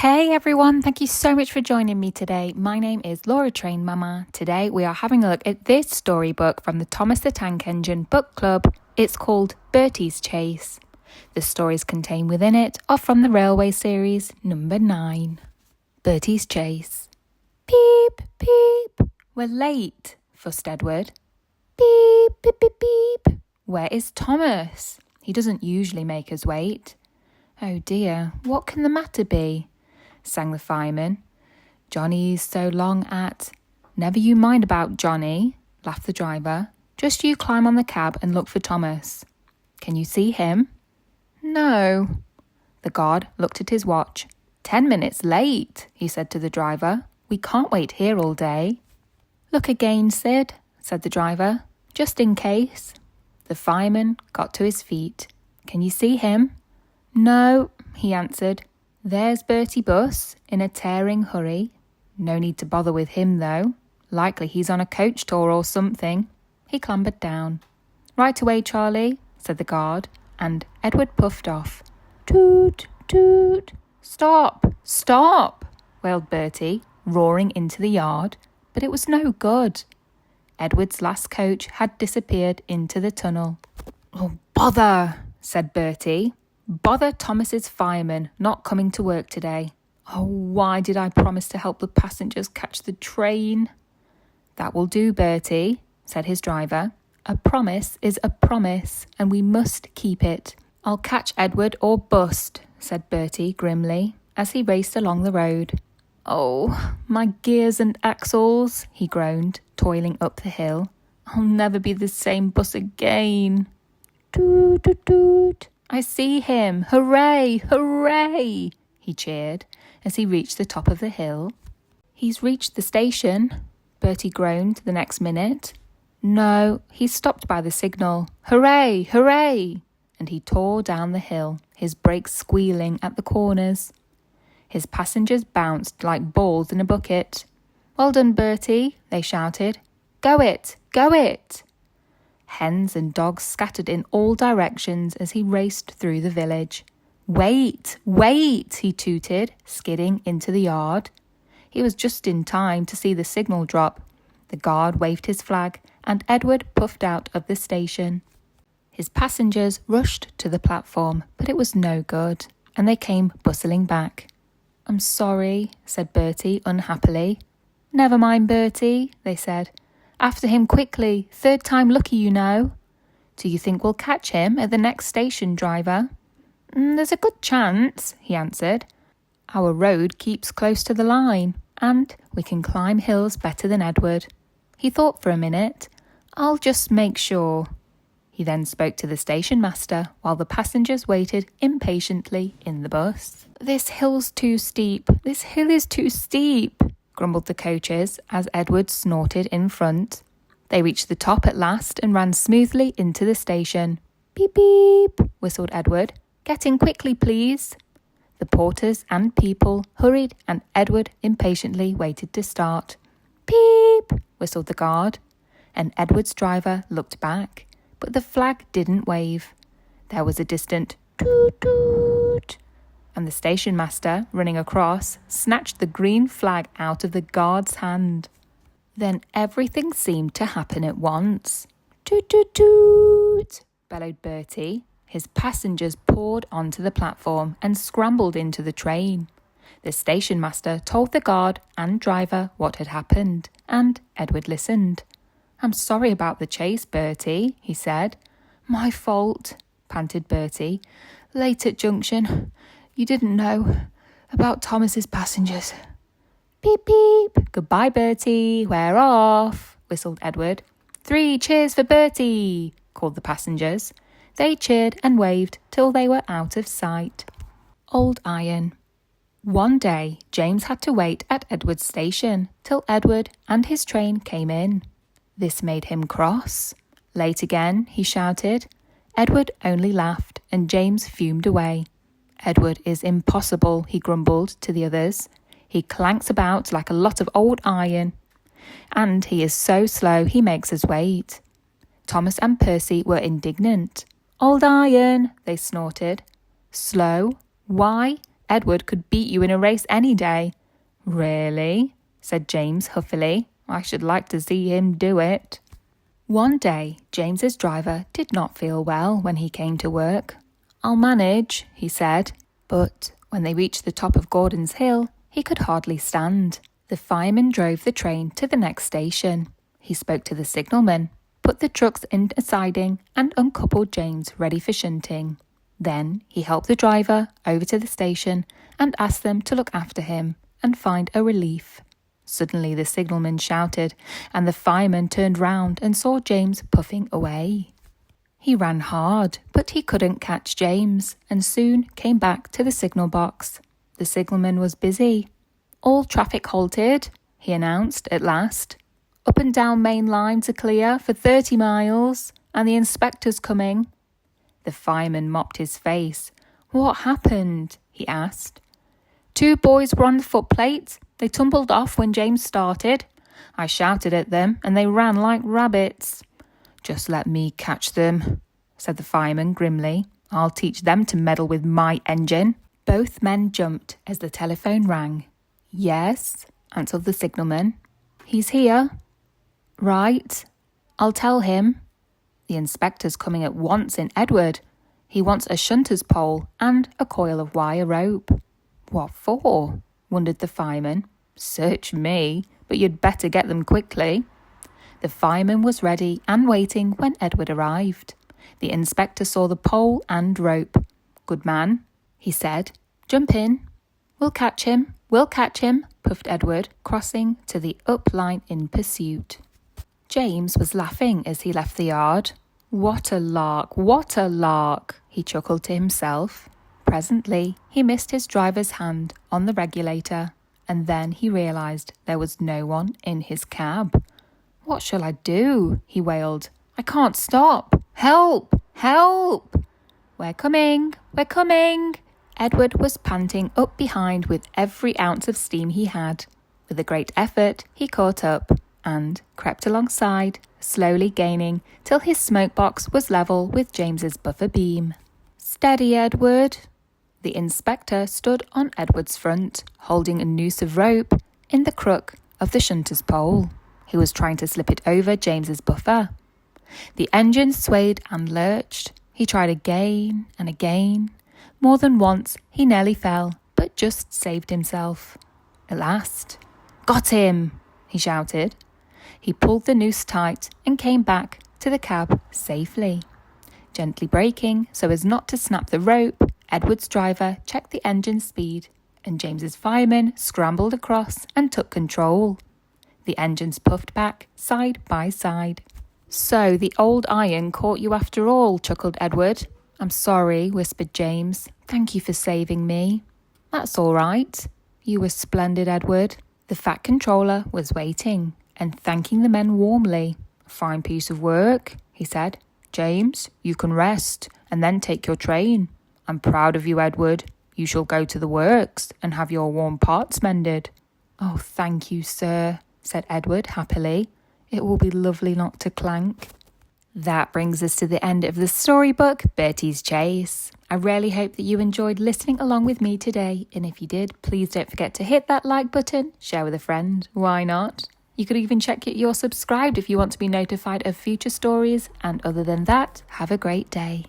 Hey everyone, thank you so much for joining me today. My name is Laura Train Mama. Today we are having a look at this storybook from the Thomas the Tank Engine book club. It's called Bertie's Chase. The stories contained within it are from the Railway series number 9. Bertie's Chase. Beep, beep. We're late, fussed Edward. Beep, beep, beep, beep. Where is Thomas? He doesn't usually make us wait. Oh dear, what can the matter be? Sang the fireman. Johnny's so long at... Never you mind about Johnny, laughed the driver. Just you climb on the cab and look for Thomas. Can you see him? No. The guard looked at his watch. 10 minutes late, he said to the driver. We can't wait here all day. Look again, Sid, said the driver, just in case. The fireman got to his feet. Can you see him? No, he answered. There's Bertie Bus in a tearing hurry. No need to bother with him, though. Likely he's on a coach tour or something. He clambered down. Right away, Charlie, said the guard, and Edward puffed off. Toot, toot. Stop, stop, wailed Bertie, roaring into the yard, but it was no good. Edward's last coach had disappeared into the tunnel. Oh, bother, said Bertie. Bother Thomas's fireman not coming to work today. Oh, why did I promise to help the passengers catch the train? That will do, Bertie, said his driver. A promise is a promise, and we must keep it. I'll catch Edward or bust, said Bertie grimly, as he raced along the road. Oh, my gears and axles, he groaned, toiling up the hill. I'll never be the same bus again. Toot, toot, toot. I see him! Hooray! Hooray! He cheered as he reached the top of the hill. He's reached the station, Bertie groaned the next minute. No, he stopped by the signal. Hooray! Hooray! And he tore down the hill, his brakes squealing at the corners. His passengers bounced like balls in a bucket. Well done, Bertie, they shouted. Go it! Go it! Hens and dogs scattered in all directions as he raced through the village. Wait, wait, he tooted, skidding into the yard. He was just in time to see the signal drop. The guard waved his flag, and Edward puffed out of the station. His passengers rushed to the platform, but it was no good, and they came bustling back. I'm sorry, said Bertie unhappily. Never mind, Bertie, they said. After him quickly, 3rd time lucky, you know. Do you think we'll catch him at the next station, driver? There's a good chance, he answered. Our road keeps close to the line, and we can climb hills better than Edward. He thought for a minute. I'll just make sure. He then spoke to the station master while the passengers waited impatiently in the bus. This hill's too steep. This hill is too steep, grumbled the coaches as Edward snorted in front. They reached the top at last and ran smoothly into the station. Beep, beep, whistled Edward. Get in quickly, please. The porters and people hurried and Edward impatiently waited to start. Beep, whistled the guard, and Edward's driver looked back, but the flag didn't wave. There was a distant toot, toot, and the station master, running across, snatched the green flag out of the guard's hand. Then everything seemed to happen at once. Toot, toot, toot, bellowed Bertie. His passengers poured onto the platform and scrambled into the train. The station master told the guard and driver what had happened, and Edward listened. I'm sorry about the chase, Bertie, he said. My fault, panted Bertie. Late at junction. You didn't know about Thomas's passengers. Beep, beep. Goodbye, Bertie. We're off, whistled Edward. 3 cheers for Bertie, called the passengers. They cheered and waved till they were out of sight. Old Iron. One day, James had to wait at Edward's station till Edward and his train came in. This made him cross. Late again, he shouted. Edward only laughed, and James fumed away. Edward is impossible, he grumbled to the others. He clanks about like a lot of old iron. And he is so slow he makes us wait. Thomas and Percy were indignant. Old iron, they snorted. Slow? Why? Edward could beat you in a race any day." "Really?" said James huffily. "I should like to see him do it." One day, James's driver did not feel well when he came to work. "I'll manage," he said. But when they reached the top of Gordon's Hill, he could hardly stand. The fireman drove the train to the next station. He spoke to the signalman, put the trucks in a siding, and uncoupled James ready for shunting. Then he helped the driver over to the station and asked them to look after him and find a relief. Suddenly the signalman shouted, and the fireman turned round and saw James puffing away. He ran hard, but he couldn't catch James, and soon came back to the signal box. The signalman was busy. "All traffic halted," he announced at last. "Up and down main lines are clear for 30 miles, and the inspector's coming." The fireman mopped his face. "What happened?" he asked. "Two boys were on the footplate. They tumbled off when James started. I shouted at them, and they ran like rabbits." "Just let me catch them," said the fireman grimly. "I'll teach them to meddle with my engine." Both men jumped as the telephone rang. "Yes," answered the signalman. "He's here." "Right. I'll tell him." "The inspector's coming at once in Edward. He wants a shunter's pole and a coil of wire rope." "What for?" wondered the fireman. "Search me, but you'd better get them quickly." The fireman was ready and waiting when Edward arrived. The inspector saw the pole and rope. "Good man," he said. "Jump in." We'll catch him, puffed Edward, crossing to the up line in pursuit. James was laughing as he left the yard. What a lark, he chuckled to himself. Presently, he missed his driver's hand on the regulator, and then he realised there was no one in his cab. "What shall I do?" he wailed. "I can't stop. Help! Help!" We're coming! Edward was panting up behind with every ounce of steam he had. With a great effort, he caught up and crept alongside, slowly gaining till his smoke box was level with James's buffer beam. "Steady, Edward." The inspector stood on Edward's front, holding a noose of rope in the crook of the shunter's pole. He was trying to slip it over James's buffer. The engine swayed and lurched. He tried again and again. More than once he nearly fell, but just saved himself. At last, "Got him!" he shouted. He pulled the noose tight and came back to the cab safely. Gently braking so as not to snap the rope, Edward's driver checked the engine speed, and James's fireman scrambled across and took control. The engines puffed back side by side. "So the old iron caught you after all," chuckled Edward. "I'm sorry," whispered James. "Thank you for saving me." "That's all right. You were splendid, Edward." The Fat Controller was waiting and thanking the men warmly. "A fine piece of work," he said. "James, you can rest and then take your train. I'm proud of you, Edward. You shall go to the works and have your worn parts mended." "Oh, thank you, sir," said Edward happily. "It will be lovely not to clank." That brings us to the end of the storybook, Bertie's Chase. I really hope that you enjoyed listening along with me today, and if you did, please don't forget to hit that like button, share with a friend, why not? You could even check that you're subscribed if you want to be notified of future stories, and other than that, have a great day.